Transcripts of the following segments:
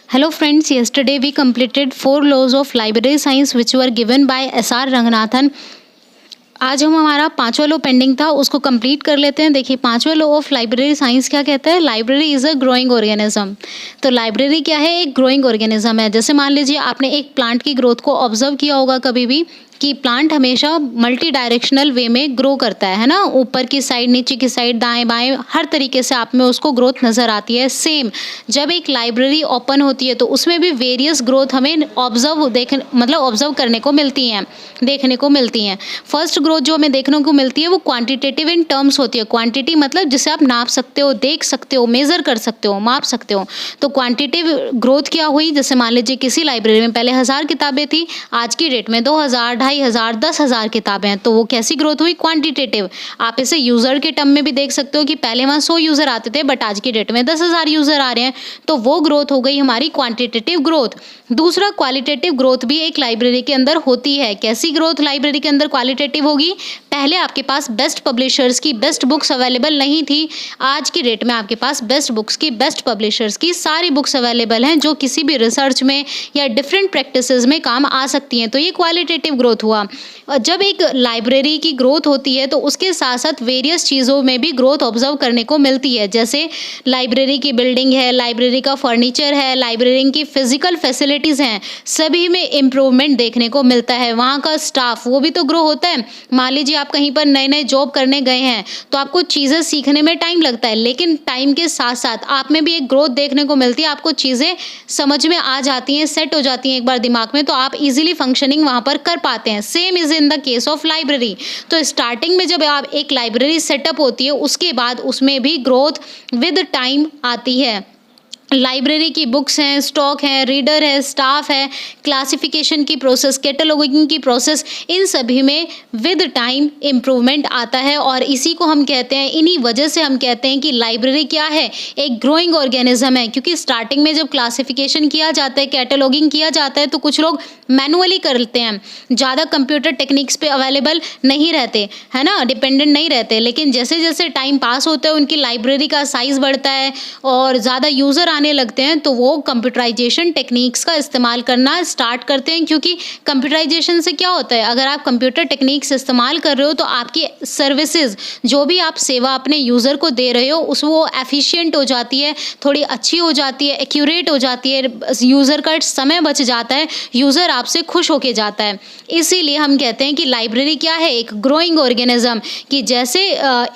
Hello friends, yesterday we completed 4 laws of library science which were given by S.R. Ranganathan. आज हम हमारा 5वां law pending था, उसको कंप्लीट कर लेते हैं। देखिए 5वां लॉ ऑफ लाइब्रेरी साइंस क्या कहता है, library is a growing organism. तो लाइब्रेरी क्या है, एक ग्रोइंग ऑर्गेनिज्म है। जैसे मान लीजिए आपने एक प्लांट की ग्रोथ को ऑब्जर्व किया होगा कभी भी कि प्लांट हमेशा मल्टी डायरेक्शनल वे में ग्रो करता है ना, ऊपर की साइड, नीचे की साइड, दाएं बाएं, हर तरीके से आप में उसको ग्रोथ नज़र आती है। सेम जब एक लाइब्रेरी ओपन होती है तो उसमें भी वेरियस ग्रोथ हमें ऑब्जर्व करने को मिलती हैं, देखने को मिलती हैं। फर्स्ट ग्रोथ जो हमें देखने को मिलती है वो क्वांटिटेटिव इन टर्म्स होती है। क्वांटिटी मतलब जिसे आप नाप सकते हो, देख सकते हो, मेजर कर सकते हो, माप सकते हो। तो क्वांटिटिव ग्रोथ क्या हुई, जैसे मान लीजिए किसी लाइब्रेरी में पहले 1000 किताबें थी, आज की डेट में 2000, 2500, 10,000 किताबें हैं। तो वो कैसी ग्रोथ हुई, क्वांटिटेटिव। आप इसे यूजर के टर्म में भी देख सकते हो कि पहले वहाँ 100 यूजर आते थे बट आज की डेट में 10,000 यूजर आ रहे हैं। तो वो ग्रोथ हो गई हमारी क्वांटिटेटिव ग्रोथ। दूसरा, क्वालिटेटिव ग्रोथ भी एक लाइब्रेरी के अंदर होती है। कैसी ग्रोथ लाइब्रेरी के अंदर क्वालिटेटिव होगी, पहले आपके पास बेस्ट पब्लिशर्स की बेस्ट बुक्स अवेलेबल नहीं थी, आज की डेट में आपके पास बेस्ट बुक्स की, बेस्ट पब्लिशर्स की सारी बुक्स अवेलेबल हैं जो किसी भी रिसर्च में या डिफरेंट प्रैक्टिसेस में काम आ सकती हैं। तो ये क्वालिटेटिव ग्रोथ हुआ। जब एक लाइब्रेरी की ग्रोथ होती है तो उसके साथ साथ वेरियस चीज़ों में भी ग्रोथ ऑब्जर्व करने को मिलती है। जैसे लाइब्रेरी की बिल्डिंग है, लाइब्रेरी का फर्नीचर है, लाइब्रेरी की फिजिकल फैसिलिटीज़ हैं, सभी में इम्प्रूवमेंट देखने को मिलता है। वहाँ का स्टाफ वो भी तो ग्रो होता है। मान लीजिए आप कहीं पर नए नए जॉब करने गए हैं तो आपको चीज़ें सीखने में टाइम लगता है, लेकिन टाइम के साथ साथ आप में भी एक ग्रोथ देखने को मिलती है। आपको चीज़ें समझ में आ जाती हैं, सेट हो जाती हैं एक बार दिमाग में, तो आप इजीली फंक्शनिंग वहाँ पर कर पाते हैं। Same is in the case of library. तो स्टार्टिंग में जब आप एक लाइब्रेरी सेटअप होती है उसके बाद उसमें भी ग्रोथ विद टाइम आती है। लाइब्रेरी की बुक्स हैं, स्टॉक है, रीडर है, स्टाफ है, क्लासिफिकेशन की प्रोसेस, कैटलॉगिंग की प्रोसेस, इन सभी में विद टाइम इम्प्रूवमेंट आता है। और इसी को हम कहते हैं, इन्हीं वजह से हम कहते हैं कि लाइब्रेरी क्या है, एक ग्रोइंग ऑर्गेनिज्म है। क्योंकि स्टार्टिंग में जब क्लासिफिकेशन किया जाता है, कैटलॉगिंग किया जाता है तो कुछ लोग मैनुअली करते हैं, ज़्यादा कंप्यूटर टेक्निक्स पे अवेलेबल नहीं रहते, है ना, डिपेंडेंट नहीं रहते। लेकिन जैसे जैसे टाइम पास होता है उनकी लाइब्रेरी का साइज़ बढ़ता है और ज़्यादा यूज़र आने लगते हैं तो वो कंप्यूटराइजेशन टेक्निक्स का इस्तेमाल करना स्टार्ट करते हैं। क्योंकि कंप्यूटराइजेशन से क्या होता है, अगर आप कंप्यूटर टेक्निक्स इस्तेमाल कर रहे हो तो आपकी सर्विसेज, जो भी आप सेवा अपने यूज़र को दे रहे हो उस वो एफिशिएंट हो जाती है, थोड़ी अच्छी हो जाती है, एक्यूरेट हो जाती है, यूज़र का समय बच जाता है, यूज़र आपसे खुश होके जाता है। इसीलिए हम कहते हैं कि लाइब्रेरी क्या है, एक ग्रोइंग ऑर्गेनिज्म। कि जैसे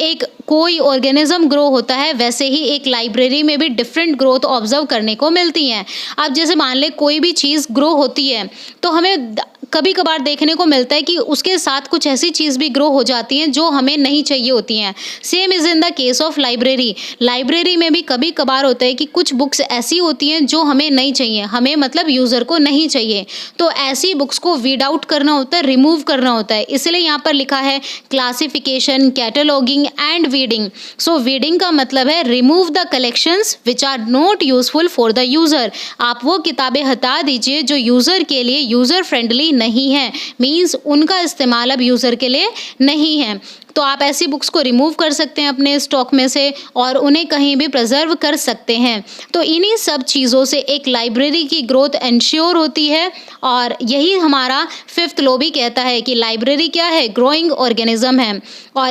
एक कोई ऑर्गेनिज्म ग्रो होता है वैसे ही एक लाइब्रेरी में भी डिफरेंट ग्रोथ ऑब्जर्व करने को मिलती हैं। अब जैसे मान ले कोई भी चीज़ ग्रो होती है तो हमें कभी कभार देखने को मिलता है कि उसके साथ कुछ ऐसी चीज़ भी ग्रो हो जाती हैं जो हमें नहीं चाहिए होती हैं। Same is in the case of library. Library में भी कभी कभार होता है कि कुछ बुक्स ऐसी होती हैं जो हमें नहीं चाहिए, हमें मतलब यूज़र को नहीं चाहिए, तो ऐसी बुक्स को वीड आउट करना होता है, रिमूव करना होता है। इसलिए यहाँ पर लिखा है classification, cataloguing and weeding. So weeding का मतलब है remove the collections which are not useful for the user. आप वो किताबें हटा दीजिए जो यूज़र के लिए यूज़र फ्रेंडली नहीं है, मीन्स उनका इस्तेमाल अब यूज़र के लिए नहीं है। तो आप ऐसी बुक्स को रिमूव कर सकते हैं अपने स्टॉक में से और उन्हें कहीं भी प्रिजर्व कर सकते हैं। तो इन्हीं सब चीज़ों से एक लाइब्रेरी की ग्रोथ एंश्योर होती है। और यही हमारा 5th लॉ भी कहता है कि लाइब्रेरी क्या है, ग्रोइंग ऑर्गेनिज्म है। और